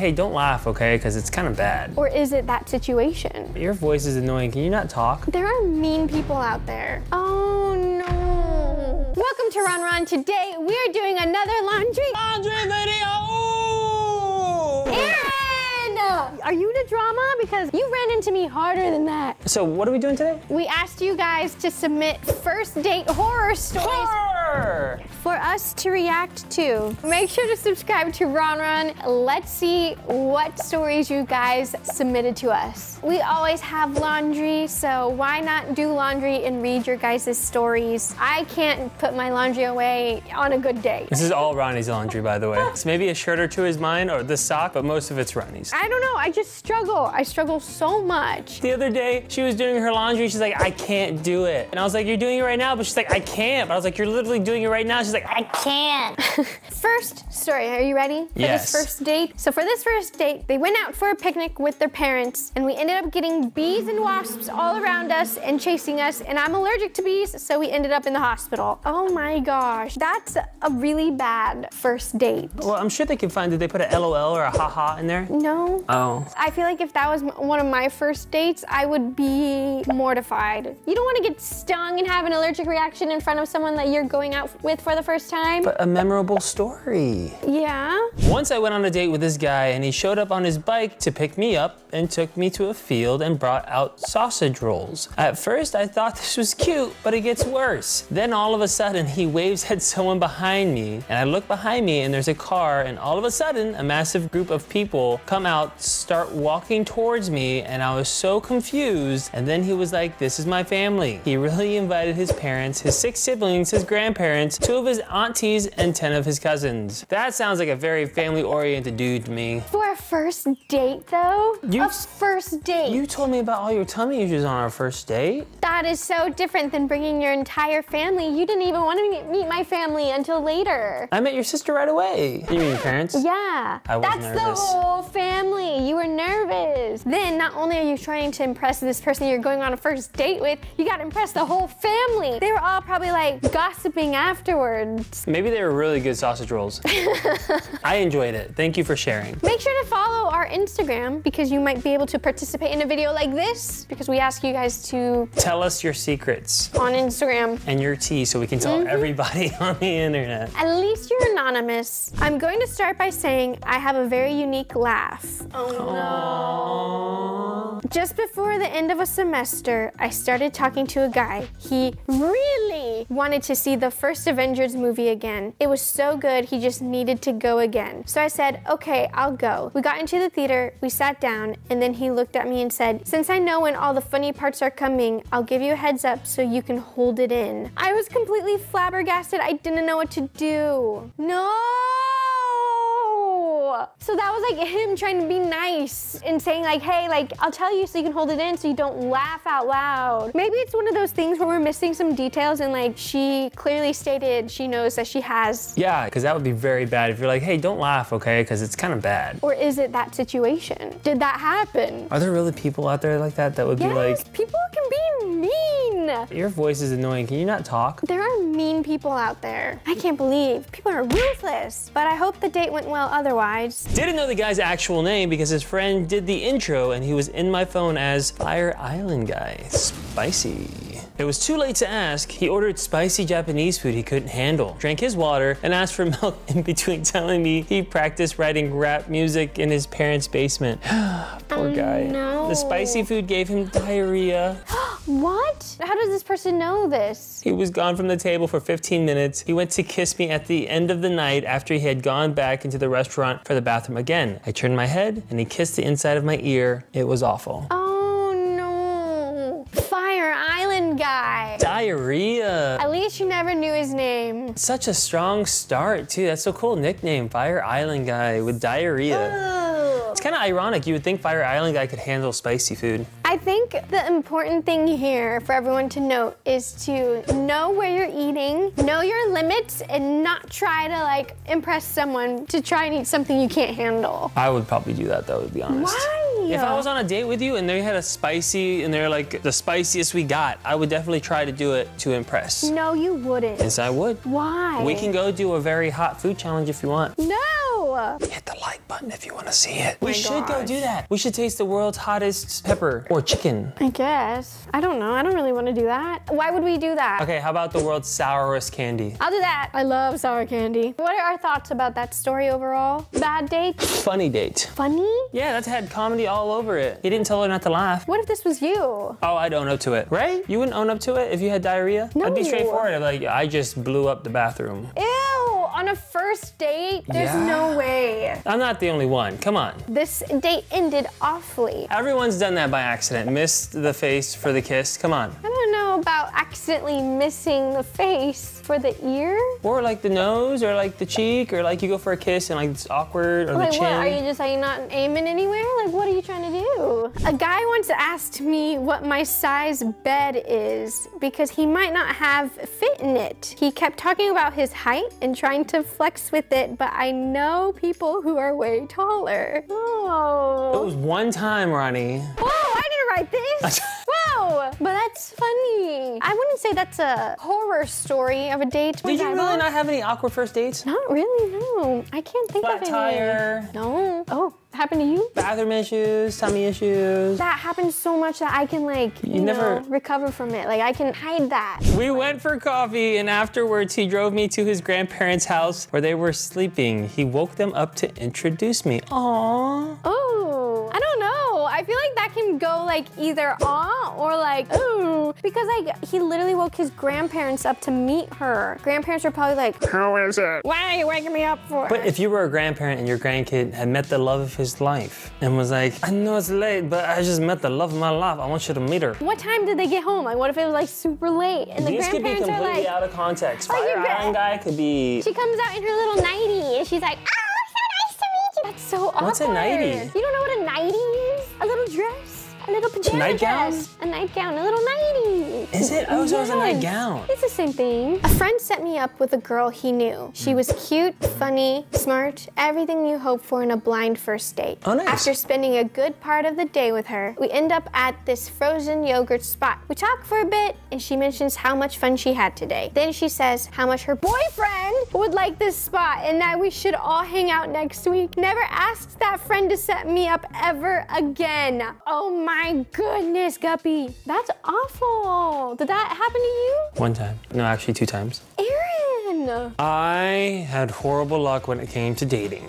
hey, don't laugh, okay? Because it's kind of bad. Or is it that situation? Your voice is annoying. Can you not talk? There are mean people out there. Oh no. Welcome to RonRon. Today we are doing another laundry video. Aaron! Are you the drama? Because you ran into me harder than that. So what are we doing today? We asked you guys to submit first date horror stories for us to react to. Make sure to subscribe to RonRon. Let's see what stories you guys submitted to us. We always have laundry, so why not do laundry and read your guys' stories? I can't put my laundry away on a good day. This is all Ronnie's laundry, by the way. So maybe a shirt or two is mine, or this sock, but most of it's Ronnie's. I don't know, I just struggle. I struggle so much. The other day, she was doing her laundry. She's like, I can't do it. And I was like, you're doing it right now. But she's like, I can't. But I was like, you're literally doing it right now. She's like, I can't. First story, are you ready for Yes. this first date? So for this first date, they went out for a picnic with their parents, and we ended up getting bees and wasps all around us and chasing us, and I'm allergic to bees, so we ended up in the hospital. Oh my gosh, that's a really bad first date. Well, I'm sure they can find, did they put a LOL or a haha in there? No. Oh. I feel like if that was one of my first dates, I would be mortified. You don't want to get stung and have an allergic reaction in front of someone that you're going out with for the first time. But a memorable story. Yeah. Once I went on a date with this guy and he showed up on his bike to pick me up and took me to a field and brought out sausage rolls. At first I thought this was cute, but it gets worse. Then all of a sudden he waves at someone behind me and I look behind me and there's a car, and all of a sudden a massive group of people come out, start walking towards me, and I was so confused. And then he was like, this is my family. He really invited his parents, his 6 siblings, his grandparents, 2 of his aunties, and 10 of his cousins. That sounds like a very family-oriented dude to me. For a first date, though? A first date. You told me about all your tummy issues on our first date. That is so different than bringing your entire family. You didn't even want to meet my family until later. I met your sister right away. You mean your parents? Yeah. I was That's nervous. the whole family. You were nervous. Then not only are you trying to impress this person you're going on a first date with, you got to impress the whole family. They were all probably like gossiping afterwards. Maybe they were really good sausage rolls. I enjoyed it. Thank you for sharing. Make sure to follow our Instagram because you might be able to participate in a video like this because we ask you guys to Tell us your secrets on Instagram. and your tea so we can tell everybody on the internet. At least you're anonymous. I'm going to start by saying I have a very unique laugh. Oh no. Just before the end of a semester, I started talking to a guy. He really wanted to see the first Avengers movie again. It was so good, he just needed to go again. So I said, okay, I'll go. We got into the theater, we sat down, and then he looked at me and said, since I know when all the funny parts are coming, I'll give you a heads up so you can hold it in. I was completely flabbergasted. I didn't know what to do. No! So that was like him trying to be nice and saying like, hey, like, I'll tell you so you can hold it in so you don't laugh out loud. Maybe it's one of those things where we're missing some details and like she clearly stated she knows that she has. Yeah, because that would be very bad if you're like, hey, don't laugh, okay? Because it's kind of bad. Or is it that situation? Did that happen? Are there really people out there like that would be Yes, like, people can be mean. your voice is annoying, can you not talk? There are mean people out there. I can't believe people are ruthless, but I hope the date went well otherwise. Didn't know the guy's actual name because his friend did the intro and he was in my phone as Fire Island Guy. Spicy. It was too late to ask. He ordered spicy Japanese food he couldn't handle, drank his water, and asked for milk in between telling me he practiced writing rap music in his parents' basement. Poor guy. No. The spicy food gave him diarrhea. What? How does this person know this? He was gone from the table for 15 minutes. He went to kiss me at the end of the night after he had gone back into the restaurant for the bathroom again. I turned my head and he kissed the inside of my ear. It was awful. Oh no. Fire Island Guy. Diarrhea. At least you never knew his name. Such a strong start too. That's so cool nickname, Fire Island Guy with diarrhea. It's kind of ironic. You would think Fire Island Guy could handle spicy food. I think the important thing here for everyone to note is to know where you're eating, know your limits, and not try to like impress someone to try and eat something you can't handle. I would probably do that though, to be honest. Why? If I was on a date with you and they had a spicy and they're like the spiciest we got, I would definitely try to do it to impress. No, you wouldn't. Yes, I would. Why? We can go do a very hot food challenge if you want. No! Hit the like button if you want to see it. We my should go gosh. do that. We should taste the world's hottest pepper or chicken. I guess. I don't know. I don't really want to do that. Why would we do that? Okay, how about the world's sourest candy? I'll do that. I love sour candy. What are our thoughts about that story overall? Bad date? Funny date. Funny? Yeah, that's had comedy all over it. He didn't tell her not to laugh. What if this was you? Oh, I'd own up to it. Right? You wouldn't own up to it if you had diarrhea? No. I'd be straightforward. I'd be like, I just blew up the bathroom. Ew, on a first date? There's Yeah. no way. I'm not the only one. Come on. This date ended awfully. Everyone's done that by accident. Missed the face for the kiss. Come on. I don't know about accidentally missing the face for the ear. Or like the nose, or like the cheek, or like you go for a kiss and like it's awkward, or Like the chin. what? Are you just like not aiming anywhere? Like what are you trying to do? A guy once asked me what my size bed is because he might not have fit in it. He kept talking about his height and trying to flex with it, but I know people who are way taller. It Oh. was one time, Ronnie. Whoa, I didn't write this. Whoa, but that's funny. I wouldn't say that's a horror story of a date. Did you really not have any awkward first dates? Not really, no. I can't think Flat of any. tire. No. Oh, happened to you? Bathroom issues, tummy issues. That happens so much that I can like, you never- know, recover from it. Like I can hide that. We went for coffee, and afterwards he drove me to his grandparents' house where they were sleeping. He woke them up to introduce me. Aww. Oh, I don't know. I feel like that can go like either aw or like ooh, because like he literally woke his grandparents up to meet her. Grandparents were probably like, How is it? "Why are you waking me up for?" But if you were a grandparent and your grandkid had met the love of his life and was like, I know it's late, but I just met the love of my life. I want you to meet her. What time did they get home? Like, what if it was like super late and the These could be grandparents are completely like, out of context. Like your Fire Island guy could be. she comes out in her little nightie and she's like, "Oh, so nice to meet you." That's so awkward. What's a nightie? You don't know what a nightie is? A little dress. A little pajama Nightgown? dress. A nightgown, a little nightie. Is it? Oh, so it was a Yes. nightgown. It's the same thing. A friend set me up with a girl he knew. She was cute, funny, smart, everything you hope for in a blind first date. Oh, nice. After spending a good part of the day with her, we end up at this frozen yogurt spot. We talk for a bit, and she mentions how much fun she had today. Then she says how much her boyfriend would like this spot and that we should all hang out next week. Never asked that friend to set me up ever again. Oh my goodness, Guppy. That's awful. Did that happen to you? One time. No, actually 2 times. Aaron! I had horrible luck when it came to dating.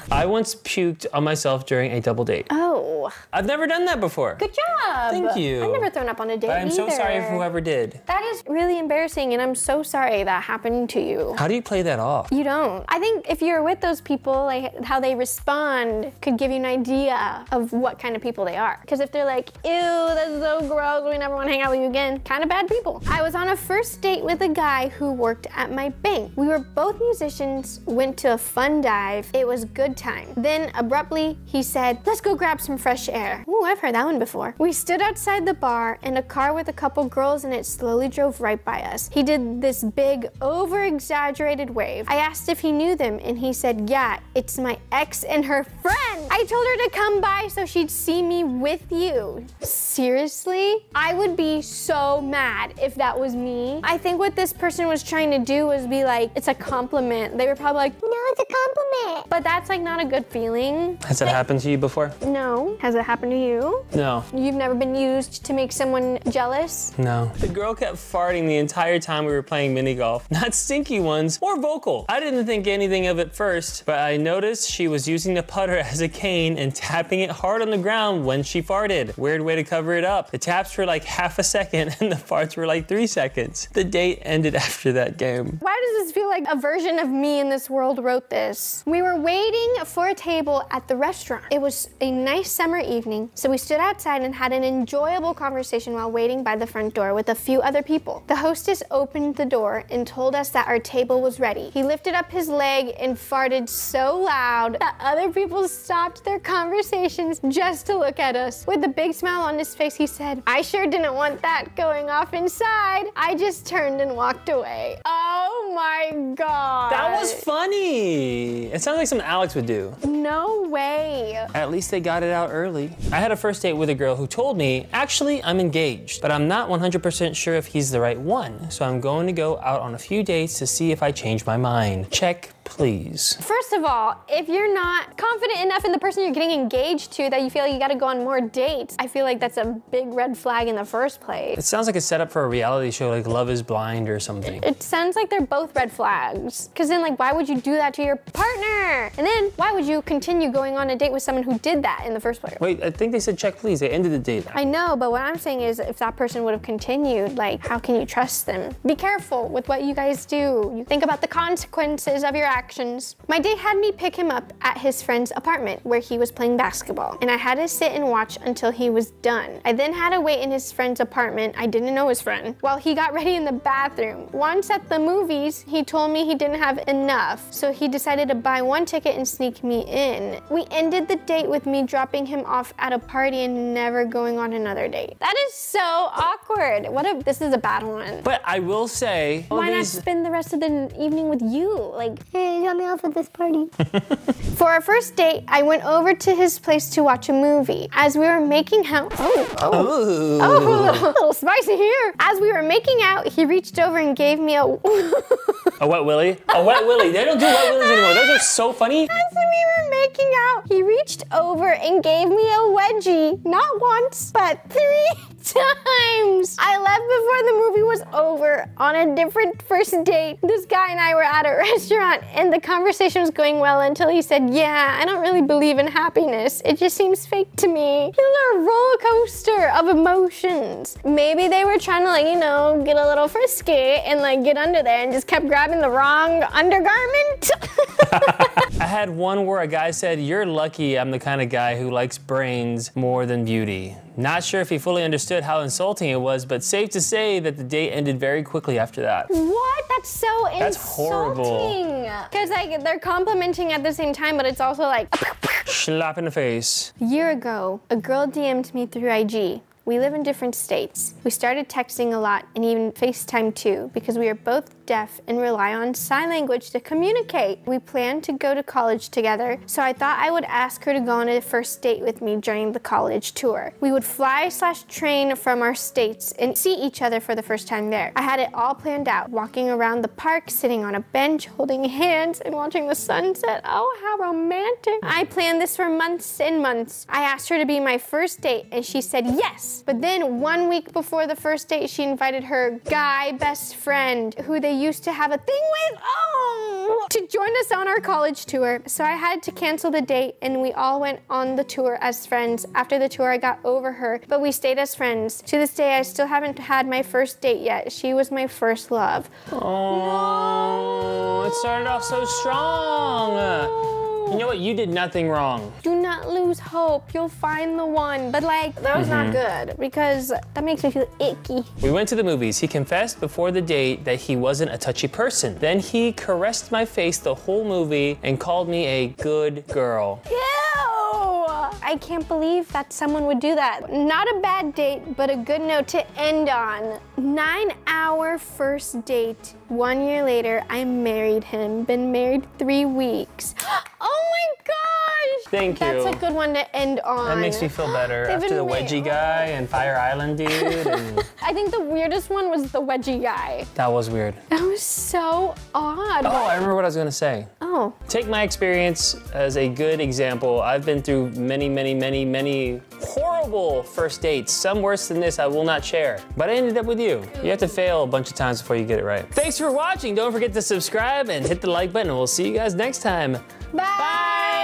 I once puked on myself during a double date. Oh, I've never done that before. good job. Thank you. I've never thrown up on a date But I'm so either. sorry for whoever did. That is really embarrassing, and I'm so sorry that happened to you. How do you play that off? You don't. I think if you're with those people, like how they respond could give you an idea of what kind of people they are. Because if they're like, ew, that's so gross, we never want to hang out with you again, kind of bad people. I was on a first date with a guy who worked at my bank. We were both musicians, went to a fun dive. It was good time. Then abruptly, he said, let's go grab some fresh air. Ooh, I've heard that one before. We stood outside the bar and a car with a couple girls in it slowly drove right by us. He did this big, over-exaggerated wave. I asked if he knew them and he said, yeah, it's my ex and her friend. I told her to come by so she'd see me with you. Seriously? I would be so mad if that was me. I think what this person was trying to do was be like, it's a compliment. They were probably like, no, it's a compliment. But that's like not a good feeling. Has that happened to you before? No. Has it happened to you? No. You've never been used to make someone jealous? No. The girl kept farting the entire time we were playing mini golf. Not stinky ones or vocal. I didn't think anything of it first, but I noticed she was using the putter as a cane and tapping it hard on the ground when she farted. Weird way to cover it up. The taps were like half a second and the farts were like 3 seconds. The date ended after that game. Why does this feel like a version of me in this world wrote this? We were waiting for a table at the restaurant. It was a nice summer evening, so we stood outside and had an enjoyable conversation while waiting by the front door with a few other people. The hostess opened the door and told us that our table was ready. He lifted up his leg and farted so loud that other people stopped their conversations just to look at us. With a big smile on his face, he said, I sure didn't want that going off inside. I just turned and walked away. Oh my God. That was funny. It sounds like something Alex would do. No way. At least they got it out early. I had a first date with a girl who told me, actually, I'm engaged, but I'm not 100% sure if he's the right one. So I'm going to go out on a few dates to see if I change my mind. Check, please. First of all, if you're not confident enough in the person you're getting engaged to that you feel like you gotta go on more dates, I feel like that's a big red flag in the first place. It sounds like a setup for a reality show like Love is Blind or something. It sounds like they're both red flags. Cause then like, why would you do that to your partner? And then why would you continue going on a date with someone who did that in the first place? Wait, I think they said check please. They ended the date. I know, but what I'm saying is if that person would have continued, like, how can you trust them? Be careful with what you guys do. You think about the consequences of your actions. My date had me pick him up at his friend's apartment where he was playing basketball, and I had to sit and watch until he was done. I then had to wait in his friend's apartment, I didn't know his friend, while he got ready in the bathroom. Once at the movies, he told me he didn't have enough, so he decided to buy one ticket and sneak me in. We ended the date with me dropping him off at a party and never going on another date. That is so awkward. What if this is a bad one? But I will say, why not spend the rest of the evening with you? Like, hey, you got me off at this party. For our first date, I went over to his place to watch a movie. As we were making out, a little spicy here. As we were making out, he reached over and gave me a wet willy? A wet willy. They don't do wet willies anymore. Those are so funny. As we were making out, he reached over and gave me a wedgie. Not once, but 3 times. I left before the movie was over on a different first date. This guy and I were at a restaurant and the conversation was going well until he said, yeah, I don't really believe in happiness. It just seems fake to me. It's a roller coaster of emotions. Maybe they were trying to like, you know, get a little frisky and like get under there and just kept grabbing the wrong undergarment. I had one where a guy said, you're lucky I'm the kind of guy who likes brains more than beauty. Not sure if he fully understood how insulting it was, but safe to say that the date ended very quickly after that. What? That's so insulting. That's horrible. Because like they're complimenting at the same time, but it's also like slap in the face. A year ago, a girl DM'd me through IG. We live in different states. We started texting a lot and even FaceTime too because we are both deaf and rely on sign language to communicate. We planned to go to college together, so I thought I would ask her to go on a first date with me during the college tour. We would fly/train from our states and see each other for the first time there. I had it all planned out, walking around the park, sitting on a bench, holding hands and watching the sunset. Oh, how romantic. I planned this for months and months. I asked her to be my first date and she said yes. But then 1 week before the first date, she invited her guy best friend, who they used to have a thing with, to join us on our college tour. So I had to cancel the date and we all went on the tour as friends. After the tour, I got over her, but we stayed as friends. To this day, I still haven't had my first date yet. She was my first love. Oh, no. It started off so strong. You know what? You did nothing wrong. Do not lose hope. You'll find the one. But like, that was not good because that makes me feel icky. We went to the movies. He confessed before the date that he wasn't a touchy person. Then he caressed my face the whole movie and called me a good girl. Ew! I can't believe that someone would do that. Not a bad date, but a good note to end on. 9-hour first date. 1 year later, I married him. Been married 3 weeks. Oh my gosh! Thank you. That's a good one to end on. That makes me feel better. After the wedgie guy and Fire Island dude. And I think the weirdest one was the wedgie guy. that was weird. That was so odd. Oh, I remember what I was gonna say. Oh. Take my experience as a good example. I've been through many horrible first dates. Some worse than this I will not share. But I ended up with you. You have to fail a bunch of times before you get it right. Thanks for watching. Don't forget to subscribe and hit the like button. We'll see you guys next time. Bye. Bye.